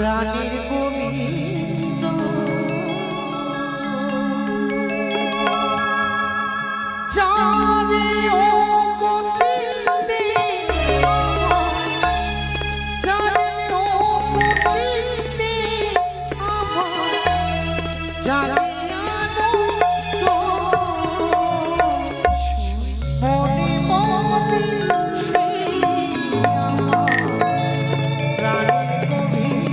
প্রাণীর গোবিন্দ জানে ও পচিতে জানে ও পচিতে আমার জানে আনন্দ মনে মনে সেই আমার প্রাণীর গোবিন্দ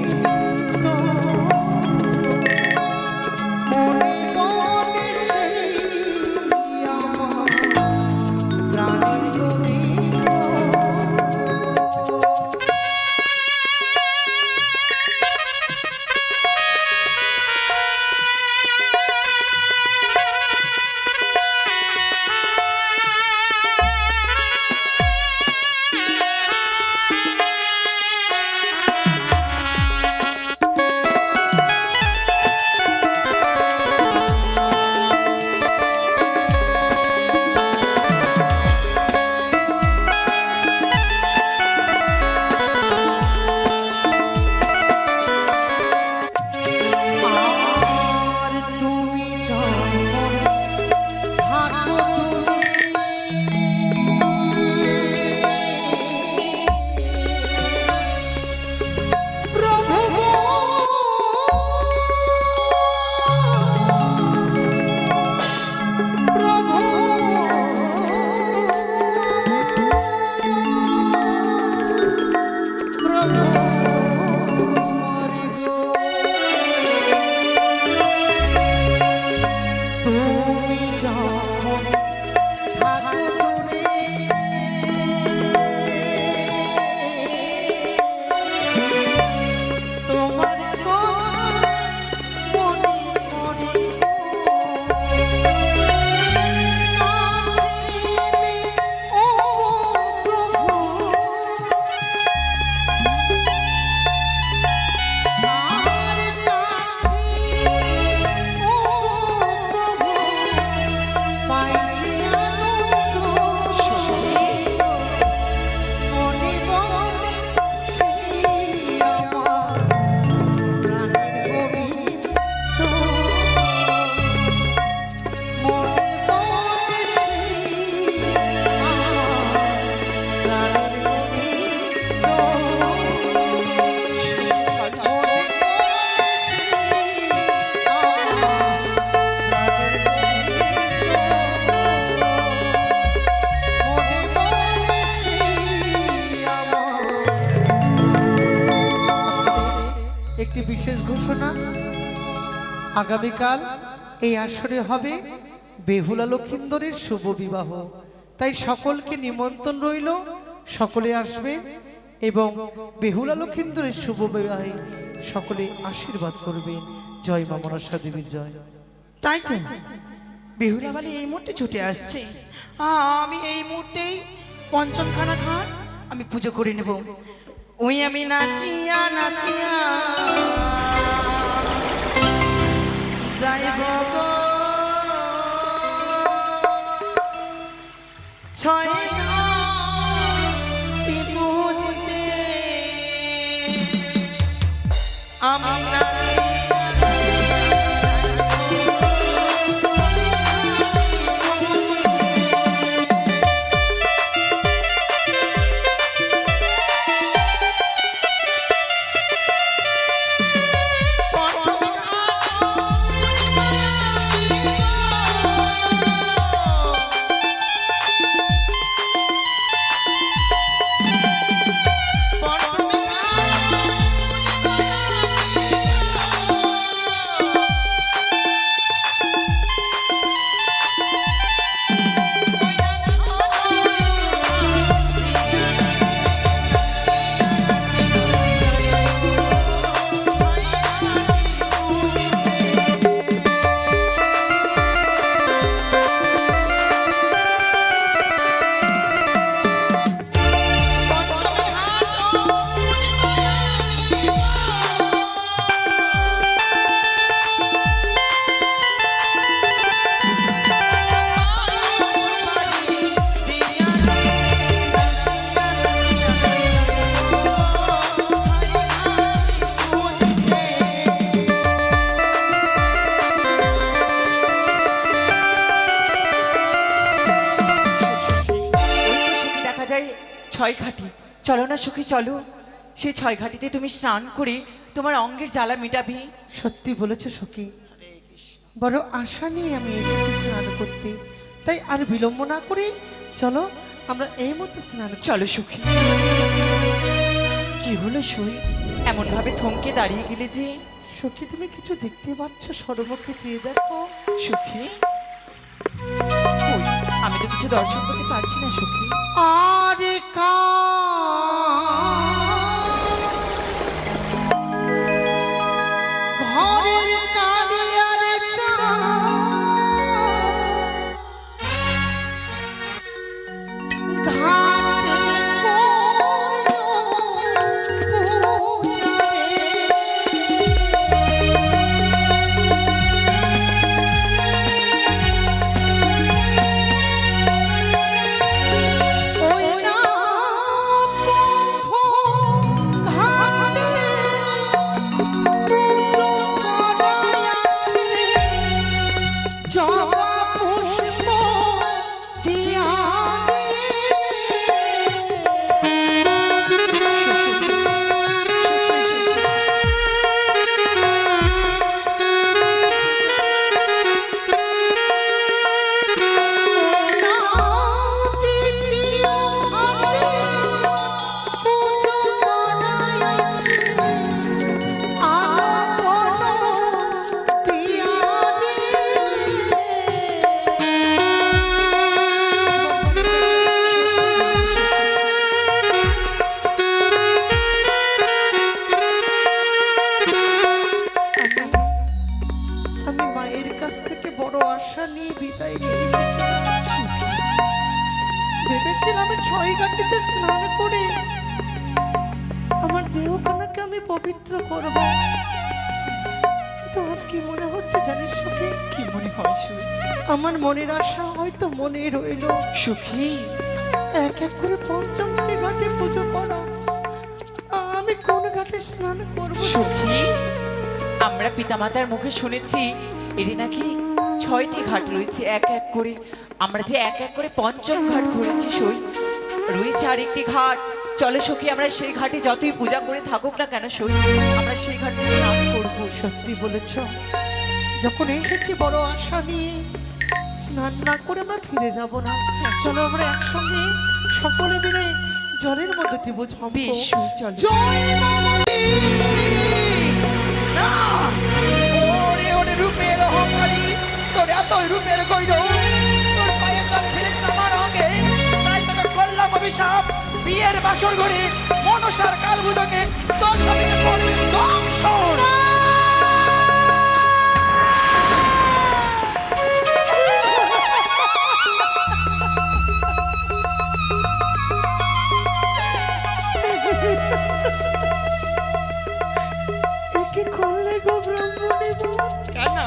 মনে মনে সেই আমার প্রাণীর গোবিন্দ একটি বিশেষ ঘোষণা আগামীকাল এই আসরে হবে বেহুলা লক্ষিন্দরের শুভ বিবাহ তাই সকলকে নিমন্ত্রণ রইল সকলে আসবে এবং বেহুলা লক্ষিন্দরের শুভ বিবাহে সকলে আশীর্বাদ করবেন জয় মা মনসা দেবীর জয় তাই তো বেহুলা বালি এই মুহূর্তে ছুটে আসছে আমি এই মুহূর্তেই পঞ্চমখানা ঘাট আমি পুজো করে নেব ওই আমি নাচিয়া নাচিয়া যাইব গো ছয় ঘাটি পুজিতে আমি নাচিয়া জায়গায় 6 ঘাটি, চলো না সখী চলো, সেই 6 ঘাটিতে তুমি স্নান করে তোমার অঙ্গের জ্বালা মেটাবে। সত্যি বলেছ সখী, বড় আশা নিয়ে আমি এসেছি স্নান করতে, তাই আর বিলম্ব না করে চলো আমরা এই মধ্যে স্নান করি। চলো সখী। কি হলো সই, এমন ভাবে থমকে দাঁড়িয়ে গেলে যে? সখী তুমি কিছু দেখতে পাচ্ছ? সর্বক্ষে চেয়ে দেখো। সখী কই, আমি তো কিছু দর্শন করতে পারছি না সখী। আরে ঘরের কালিয়ার ঘাটে ভেবেছিলাম 6 ঘাটিতে স্নান করে আমার দেহখানাকে আমি পবিত্র করব, তো আজ কি মনে হচ্ছে জানিস সখী? কি মনে হয় সই? আমার মনের আশা হয়তো মনে রইল সখী, এক এক করে পঞ্চমটি ঘাটে পুজো করা। আমি কোন ঘাটে স্নান করব সখী? আমরা পিতামাতার মুখে শুনেছি এটি নাকি 6টি ঘাট রয়েছে এক এক করে। আমরা যে এক এক করে পঞ্চম ঘাট ঘুরেছি সই, রয়েছে আরেকটি ঘাট। চলো সখী, আমরা সেই ঘাটে যতই পূজা করে থাকুক না কেন সই, আমরা সেই ঘাটে স্নান করব। সত্যি বলেছ, যখন এসেছি বড় আশা নিয়ে, স্নান না করে আমরা ফিরে যাব না। চলো আমরা একসঙ্গে সকলে মিলে জলের মধ্যে দিব ঝম্প। বেশ সই, চলো। জয় মামনি! না, ওরে ওরে রূপের অহংকারী, তোর এতই রূপের গৌরব, তোর পায়ে জল ফেলেছে আমার অঙ্গে, তাই তোকে করলাম অভিশাপ। বিয়ের বাসর ঘরে মনসার কালবুদকে তোর স্বামীকে করবে দংশন। কি করলে গো ব্রাহ্মণী? কেন?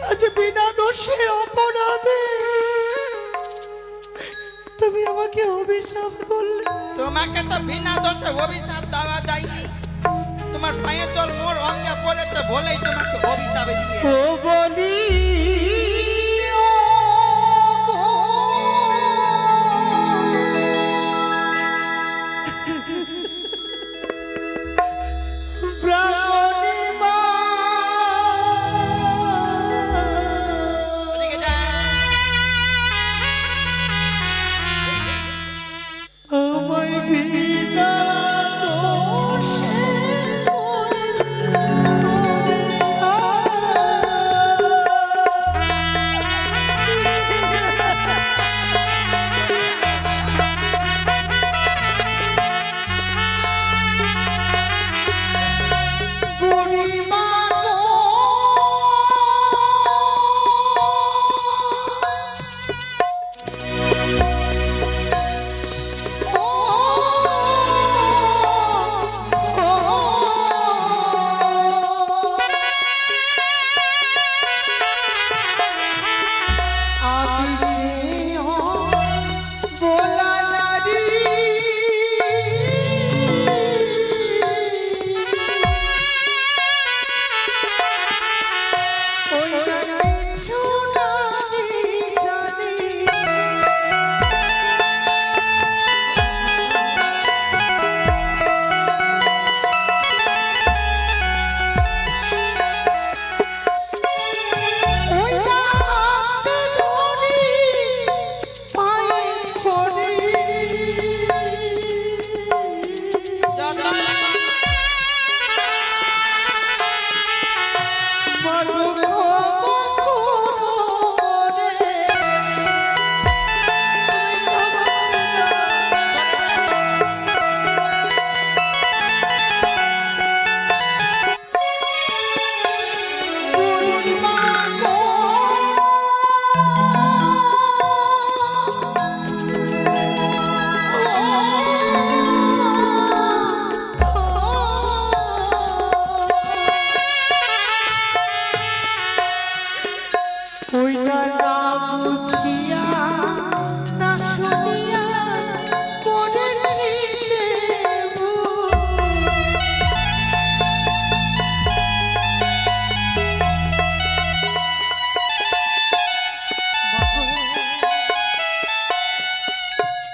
আজ বিনা দোষে অপরাধে তুমি আমাকে অভিশাপ করলে। তোমাকে তো বিনা দোষে অভিশাপ দেওয়া যায়নি, তোমার পায়ে জল মোর অঙ্গে পড়েছে বলেই তোমাকে অভিশাপে দিয়ে। ও বলি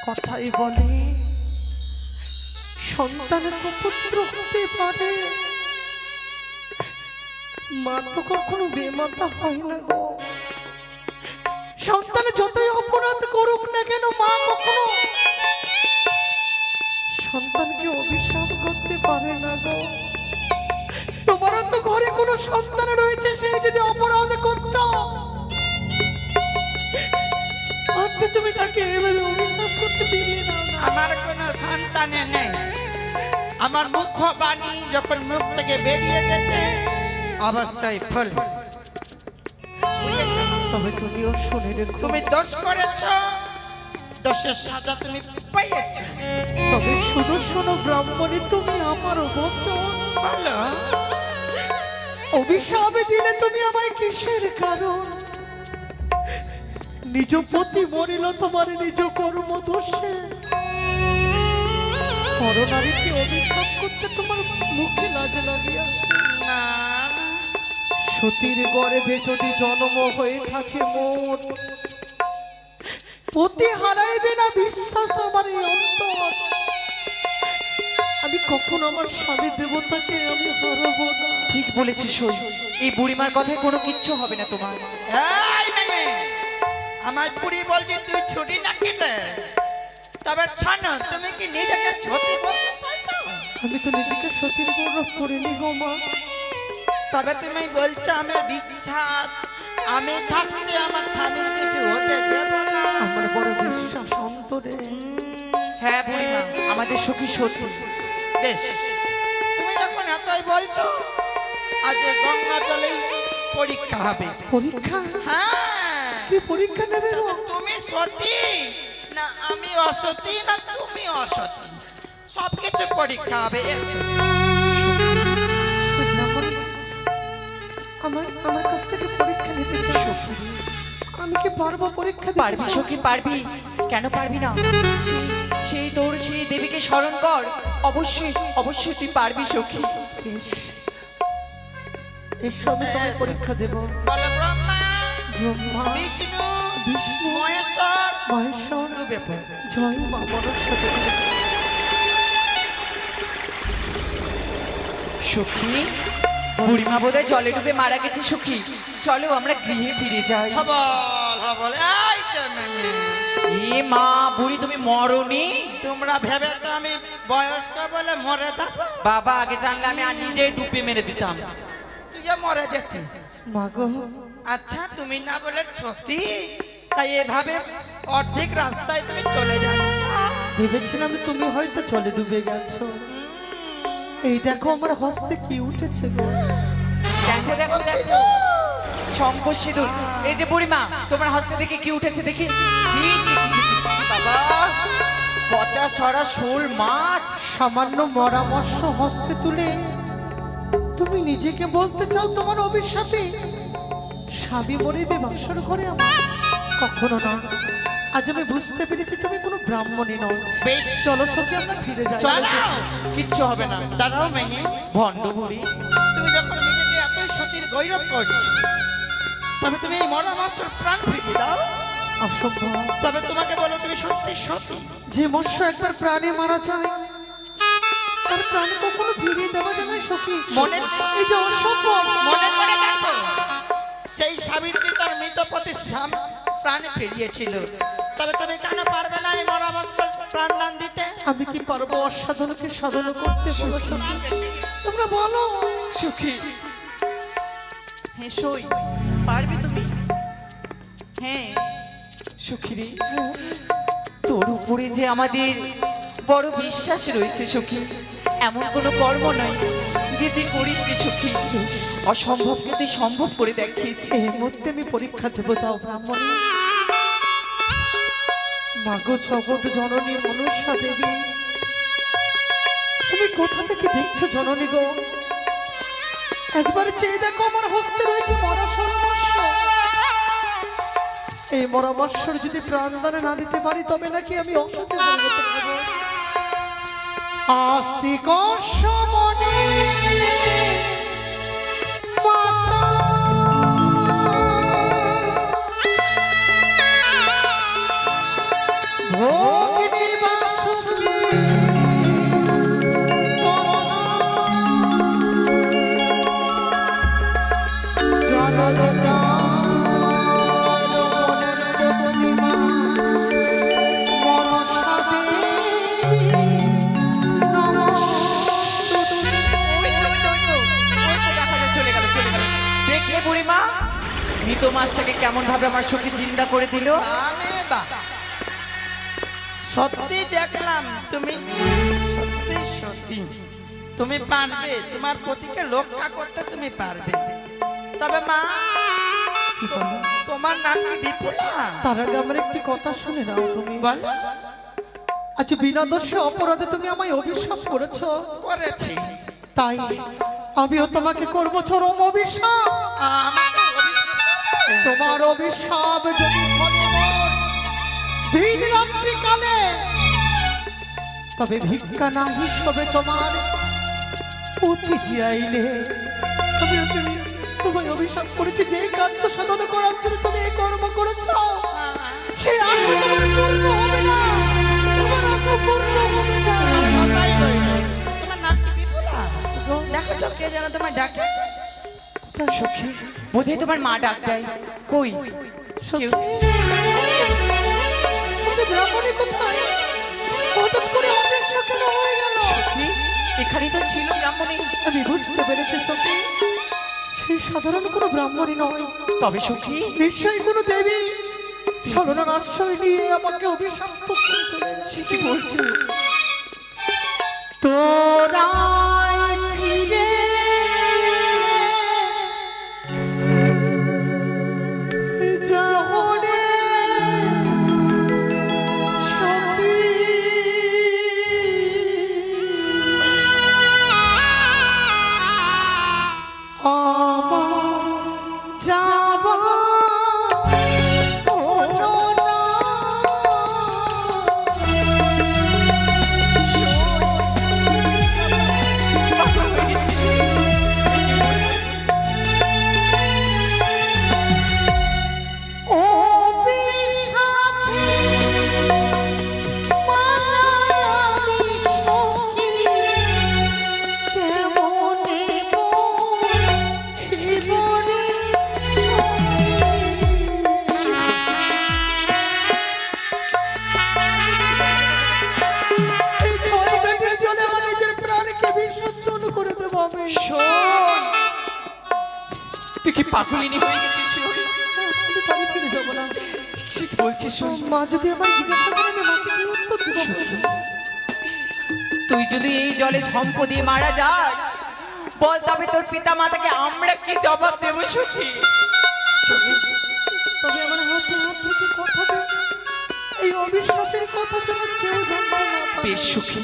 কথাই বলে সন্তানের পুত্র হতে পারে, মা তো কখনো বেমাতা হয় না গো। সন্তান যতই অপরাধ করুক না কেন, মা কখনো সন্তানকে অভিশাপ করতে পারে না গো। তোমারও তো ঘরে কোনো সন্তান রয়েছে, সে যদি অপরাধ করত, আজকে তুমি তাকে এভাবে অভিশাপ করতে পেরিয়ে নাও না। আমার কোনো সন্তানে নেই, আমার মুখ বাণী যখন মুখ থেকে বেরিয়ে গেছে অবশ্যই ফল। তবে তুমিও শুনে রেখো, তুমি দোষ করেছ, দোষের সাজা তুমি পেয়েছ। তবে শোনো শোনো ব্রাহ্মণী, তুমি আমার বচন বলো, অভিশাপে দিলে তুমি আমায় কিসের কারণ? নিজ পতি মরিল তোমার নিজ কর্ম দোষে, পরনারীকে অভিশাপ করতে তোমার মুখে লাজ লাগিয়ে আসে না সতীর গর্ভে যদি জন্ম হয়ে থাকে মোর, পতি হারাইবে না বিশ্বাস আমার এই অন্তর। আমি কখনো আমার স্বামী দেবতাকে আমি হারাবো না। ঠিক বলেছিস সই, এই বুড়িমার কথায় কোনো কিচ্ছু হবে না তোমার। এই মেয়ে, আমার পুরি বলছি তুই ছুটি না কেটে, তবে শোনো, তুমি কি নিজেকে ছুটি বলতে চাইছো? আমি তো নিজেকে সতীর গৌরব করিনি গো মা। তবে তুমি বলছো আমি বিখ্যাত, আমি থাকতে আমার স্বামীর কিছু হতে দেব না। আমার বড় বিশ্বাস অন্তরে। হ্যাঁ বুড়িমা, আমাদের সখী সত্যি। বেশ, তুমি যখন এতই বলছো, আজ এই গঙ্গা জলেই পরীক্ষা হবে। পরীক্ষা? হ্যাঁ, কি পরীক্ষা নেবে গো? তুমি সতী না আমি অসতী, না তুমি অসতী, সবকিছু পরীক্ষা হবে। এসো। আমার আমার কাছ থেকে পরীক্ষা নিতে চাও? আমি কি পারবো পরীক্ষা দিতে? পারবি সখী, পারবি, কেন পারবি না? সেই তোর সেই দেবীকে স্মরণ কর, অবশ্যই অবশ্যই তুই পারবি সখী। বেশ, এসো আমি তোমায় পরীক্ষা দেব। বলো ব্রহ্মা, ব্রহ্মা, বিষ্ণু, বিষ্ণু, মহেশ্বর, মহেশ্বর, ডুবে পড়ো। জয় মা মনসা দেবী। সখী, বুড়িমা বোধহয় জলে ডুবে মারা গেছে সখী, চলো আমরা গৃহে ফিরে যাই। হবল হবল, এই যে মেয়ে, এ মা, বুড়ি তুমি মরনি? তোমরা ভেবেছো আমি বয়স্ক বলে মরে যাব? বাবা, আগে জানলে আমি আর নিজেই ডুবে মেরে দিতাম। তুই যে মরে যেতিস। মা গো, আচ্ছা, তুমি না বলে সত্যি, তাই এভাবে অর্ধেক রাস্তায় তুমি চলে যাচ্ছ। ভেবেছিলাম তুমি হয়তো জলে ডুবে গেছো। এই দেখো আমার হস্তে কি উঠেছে গো। দেখো দেখো দেখো, শঙ্খ সিঁদুর। এই যে বুড়িমা, তোমার হস্তে দেখে কি উঠেছে দেখি। ছি, ছি, ছি, ছি, ছি, ছি, বাবা, পচা ছড়া শোল মাছ। সামান্য মরামর্শ হস্তে তুলে তুমি নিজেকে বলতে চাও তোমার অভিশাপে স্বামী মরিবে বাসর ঘরে? আমার কখনো না। আজ আমি বুঝতে পেরেছি তুমি কোনো ব্রাহ্মণী নও। বেশ, চলো সখী আমরা ফিরে যাই। চলো দাঁড়াও। সখী, কিচ্ছু হবে না। দাঁড়াও মেয়ে, ভণ্ড বুড়ি, তুমি যখন নিজেকে এত সতীর গৌরব করছো, তবে তুমি এই মরা মাছের প্রাণ ফিরিয়ে দাও। অসম্ভব। তবে তোমাকে বলো, তুমি সত্যি সতী? যে মৎস্য একবার প্রাণে মারা যায়, তার প্রাণ কখনো ফিরিয়ে দেওয়া যায় না সখী। মনে এই যে অসম্ভব। মনে করে দেখো, সেই সাবিত্রী তার মৃত পতি প্রাণ ফিরিয়েছিল, তবে তুমি কেন পারবে না এই মরা মাছের প্রাণ দান দিতে? আমি কি পারবো অসাধনকে সাধন করতে? বলো সখী, তোমরা বলো। সখী, হ্যাঁ সই, পারবি তুমি? হ্যাঁ সখী রে, তোর উপরে যে আমাদের বড় বিশ্বাস রয়েছে সখী, এমন কোনো কর্ম নয় যে তুই করিস নি সখী। অসম্ভবকে তুই সম্ভব করে দেখিয়েছিস। এই মুহূর্তে আমি পরীক্ষা দেবো, দাও ব্রাহ্মণী। মাগো জগৎ জননী মনসা দেবী, তুমি কোথা থেকে দেখছো জননী গো? একবার চেয়ে দেখো, আমার হস্তে রয়েছে মরা সর্বস্ব। এই মরামর্শর যদি প্রাণদানে না দিতে পারি, তবে নাকি আমি অসুখে পরিণত হব। আস্তিক সমনে মাতা ভগ্নী কেমন ভাবে আমার সখী চিন্তা করে দিল। আমি সত্যি দেখলাম তুমি সত্যি সত্যি তুমি পারবে, তোমার পতিকে রক্ষা করতে তুমি পারবে। তবে মা, তোমার নাম কি বিপুলা? তার আগে আমার একটি কথা শুনে নাও তুমি। বলো। আজ বিনা দোষে অপরাধে তুমি আমায় অভিশাপ করেছো। করেছি। তাই আমিও তোমাকে করবো চরম অভিশাপ। তোমার অভিশাপ যদি ফলবর দিন রাত্রি কালে, তবে ভিক্ষা না হিসেবে তোমার পতি জিয়াইলে। আমিও তোমায় অভিশাপ করেছি, যে কার্য সাধন করার জন্য তুমি এই কর্ম করেছ, সেই আশা তোমার পূর্ণ হবে না। তোমার আশা পূর্ণ হবে না। তোমার নাম কি বিপুলা? দেখো তো কে যেন তোমায় ডাকে। সখী বোধহয় তোমার মা ডাক দেয়। কই সখী, আমাদের ব্রাহ্মণী কোথায়? হঠাৎ করে অদৃশ্য কেন হয়ে গেল? সখী এখানে তো ছিল ব্রাহ্মণী। আমি বুঝতে পেরেছি সখী, সেই সাধারণ কোনো ব্রাহ্মণী নয়। তবে সখী নিশ্চয়ই কোনো দেবী ছলনার আশ্রয় নিয়ে আমাকে অভিশাপ করতে চলে গেছে। সে কি বলছে? তোরাই ফিরে যাও রে সখী, আমার যাওয়া হলো না। পাগল হয়ে গেছিস? অভিশাপে মানামি সখী, কেমনে জীবনে এই ছয় ঘাটের জন্য আমার নিজের প্রাণকে বিসর্জন করে দেবো আমি। শোন, তুই কি পাগলিনী হয়ে গেছিস? শোন, আমি বাড়ি ফিরে যাবো না। সে কি বলছিস? শোন, মা যদি আমার জিজ্ঞাসা করে, আমি মাকে কি উত্তর দেবো? তুই যদি এই জলে ঝম্প দিয়ে মারা যাস, বল তবে তোর পিতা মাতাকে আমরা কি জবাব দেবো? সখী তবে আমার হাতে হাত থেকে কথা দে, এই অভিশাপের কথা যেন কেউ জানতে না পারে। বেশ সখী,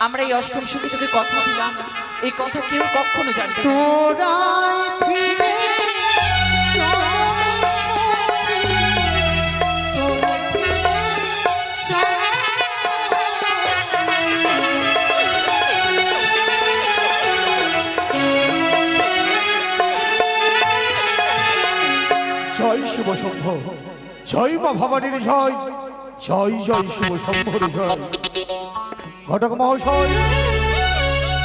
আমরা এই অষ্টম সখী তোকে কথা দিলাম, এই কথা কেউ কখনো জানবে না। তোরাই ফিরে চল সখী, তোরাই ফিরে জয় শিব শম্ভ, জয় মা ভবানীর জয়, জয় জয় শিব শম্ভর জয়। ঘটক মহাশয়,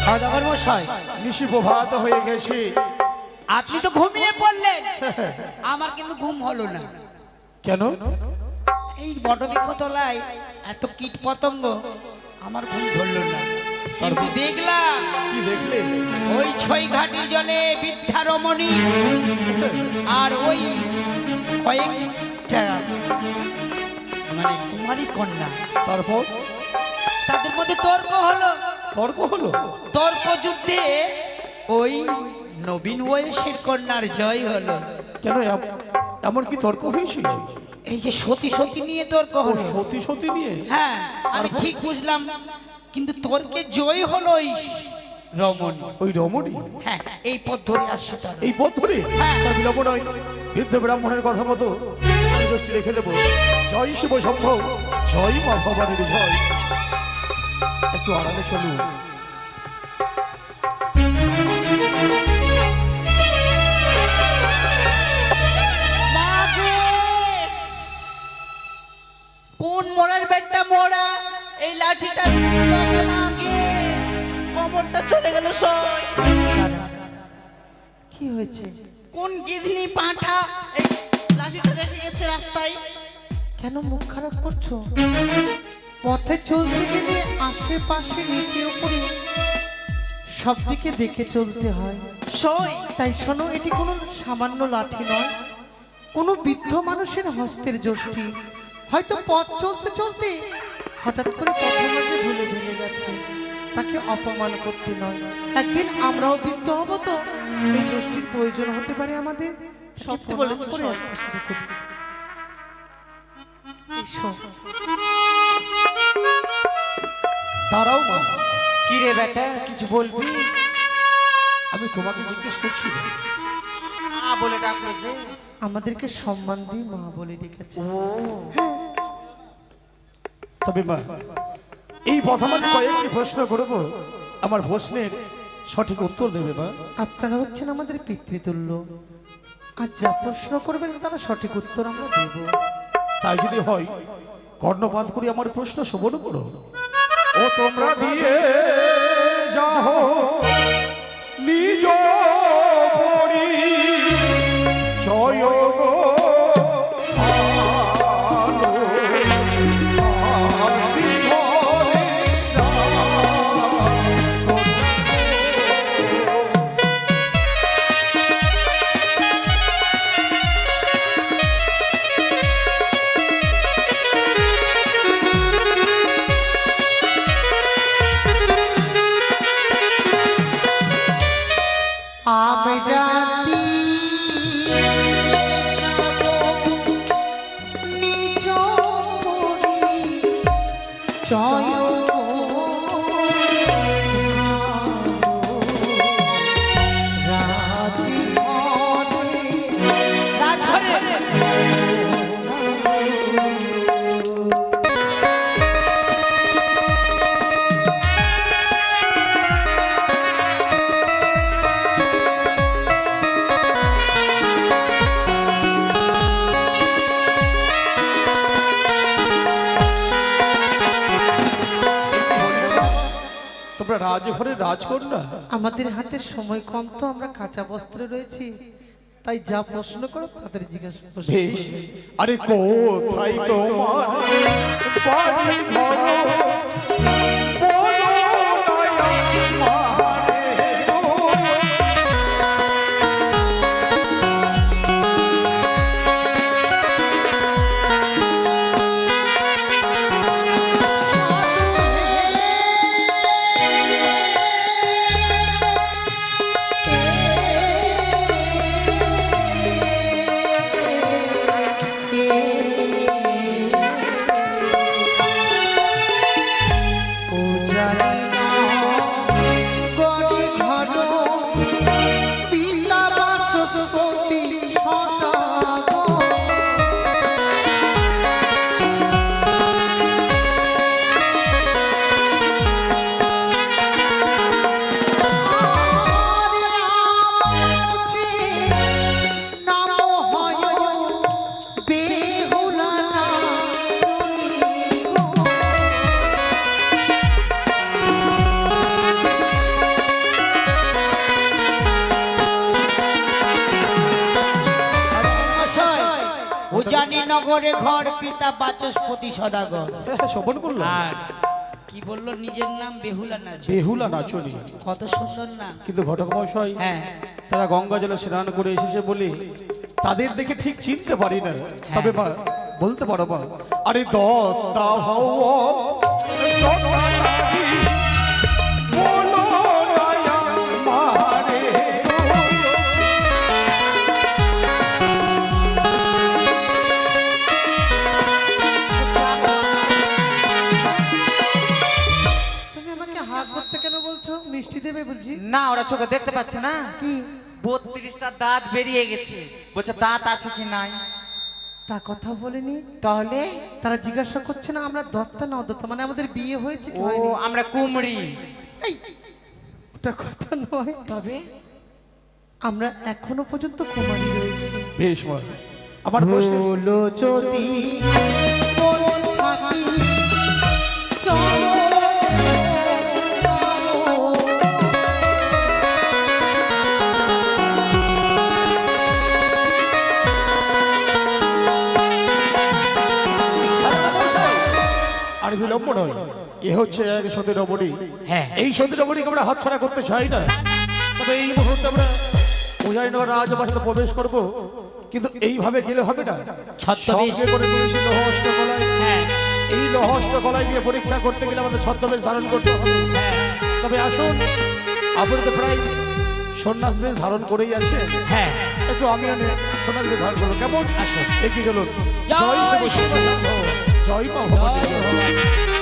সদাগর মশাই, নিশি প্রভাত হয়ে গেছে। আপনি তো ঘুমিয়ে পড়লেন, আমার কিন্তু ঘুম হলো না। কেন? এই বটবৃক্ষতলায় এত কীট পতঙ্গ, আমার ঘুম ধরল না। কিন্তু দেখলাম কি দেখলে? ওই ছয় ঘাটির জলে বৃদ্ধা রমণী আর ওই কয়েকটা মানে কুমারী কন্যা, তারপর তাদের মধ্যে তর্ক হলো। তর্ক হলো? তর্ক যুদ্ধে ওই নবীন বয়সের কন্যার জয় হলো। কেন এমন কি তর্ক হয়েছিল? এই যে সতী সতী নিয়ে তর্ক ও হলো। সতী সতী নিয়ে? হ্যাঁ, আমি ঠিক বুঝলাম, কিন্তু তর্কে জয় হলো ওই রমণী। ওই রমণী হ্যাঁ, এই পথ ধরে আসছে তারা। এই পথ ধরে? হ্যাঁ। তা বিলম্ব নয়, বৃদ্ধ ব্রাহ্মণের কথা মতো আমি দোষটি রেখে দেবো। জয় শিব শম্ভ, জয় মা ভবানীর জয়। একটু আরামে চলুন। কোন মোড়ার বেডটা মোড়া, এই লাঠিটা মাগে কোমরটা চলে গেল সই। কি হয়েছে? কোন গিধনি পাঁঠা এই লাঠিটা রেখে গেছে রাস্তায়? কেন মুখ খারাপ করছো? পথে চলতে গেলে আশেপাশে নিচে উপরে সব দিকে দেখে চলতে হয়। সই তাই শোনো, এটি কোনো সামান্য লাঠি নয়, কোনো বৃদ্ধ মানুষের হস্তের যষ্টি হয়তো পথ চলতে চলতে হঠাৎ করে পথের মাঝে ভুলে ভেঙে গেছে, তাকে অপমান করতে নয়। একদিন আমরাও বৃদ্ধ হব, তো এই যষ্টির প্রয়োজন হতে পারে আমাদের। সত্যি বলেছো, করে সত্যি। পাশে রেখে দিই। এসো। দাঁড়াও মা, কি রে বেটা, কিছু বলবি? আমি তোমাকে জিজ্ঞেস করছি না। মা বলে ডাকলো যে। আমাদেরকে সম্মান দিয়ে মা বলে ডেকেছে। তবে মা, এই প্রথমে কয়েকটি প্রশ্ন করব, আমার প্রশ্নের সঠিক উত্তর দেবে মা। আপনারা হচ্ছেন আমাদের পিতৃতুল্য, আর যা প্রশ্ন করবেন তারা সঠিক উত্তর আমরা দেব। তাই যদি হয় কর্ণপাত করে আমার প্রশ্ন শ্রবণ করো। ও তোমরা দিয়ে যাও নিজ পরি জয় গো আলো, আমি ঘরে আমরা নিজ জয় তোমরা রাজঘরে রাজকন্যা। আমাদের হাতে সময় কম, তো আমরা কাঁচা বস্ত্রে রয়েছি, তাই যা প্রশ্ন করো তাদের জিজ্ঞাসা করো। বেশ, আরে কোথায় তোমার বাড়ি ঘর? বলো না আমারে গো। ও জানি না গড়ে ঘর পিতা বাচস্পতি সদাগর। নাম হয় বেহুলা নাচনী গো। উজানি নগরে ঘর পিতা বাচস্পতি সদাগর। হ্যাঁ, শ্রবণ করলাম। আর কি বললো নিজের নাম বেহুলা নাচ? বেহুলা নাচনি। কত সুন্দর নাম। কিন্তু ঘটক মহাশয়, হ্যাঁ। তারা গঙ্গা জলে স্নান করে এসেছে বলে তাদের দেখে ঠিক চিনতে পারি না। তবে মা বলতে পারো মা, আরে দত্তা হও দত্তারি, বলো না আমারে গো। তুমি আমাকে হাত করতে কেন বলছো? মিষ্টি দেবে বুঝি? না, ওরা চোখে দেখতে পাচ্ছে না। কি 32টা দাঁত বেরিয়ে গেছে, বলছে দাঁত আছে কি নাই। তা কথা বলেনি? তাহলে তারা জিজ্ঞাসা করছে না আমরা দত্তা না অদত্তা, মানে আমাদের বিয়ে হয়েছে কি ও হয়নি? আমরা কুমড়ি। এই, ওটা কথা নয়, তবে আমরা এখনো পর্যন্ত কুমারী রয়েছি। বেশ মা, আমার প্রশ্ন বলো যদি বলে থাকি চলো আর বিলম্ব নয়, এ হচ্ছে এক সতী রমণী। হ্যাঁ। এই সতী রমণীকে আমরা হাতছাড়া করতে চাই না। তবে এই মুহূর্তে আমরা উজানিনগর রাজবাসীতে প্রবেশ করব, কিন্তু এইভাবে গেলে হবে না। ছদ্মবেশ। সঙ্গে করে নিয়েছি লৌহ অষ্টকলাই। হ্যাঁ এই লৌহ অষ্টকলাই দিয়ে পরীক্ষা করতে গেলে আমাদের ছদ্মবেশ ধারণ করতে হবে। তবে আসুন, আপনি তো প্রায় সন্ন্যাস বেশ ধারণ করেই আছেন। হ্যাঁ একটু আমি সন্ন্যাস বেশ ধারণ করবো, কেমন? আসুন। এগিয়ে গেল। জয় জয় শিব শিব শম্ভো, জয় মা ভবানী।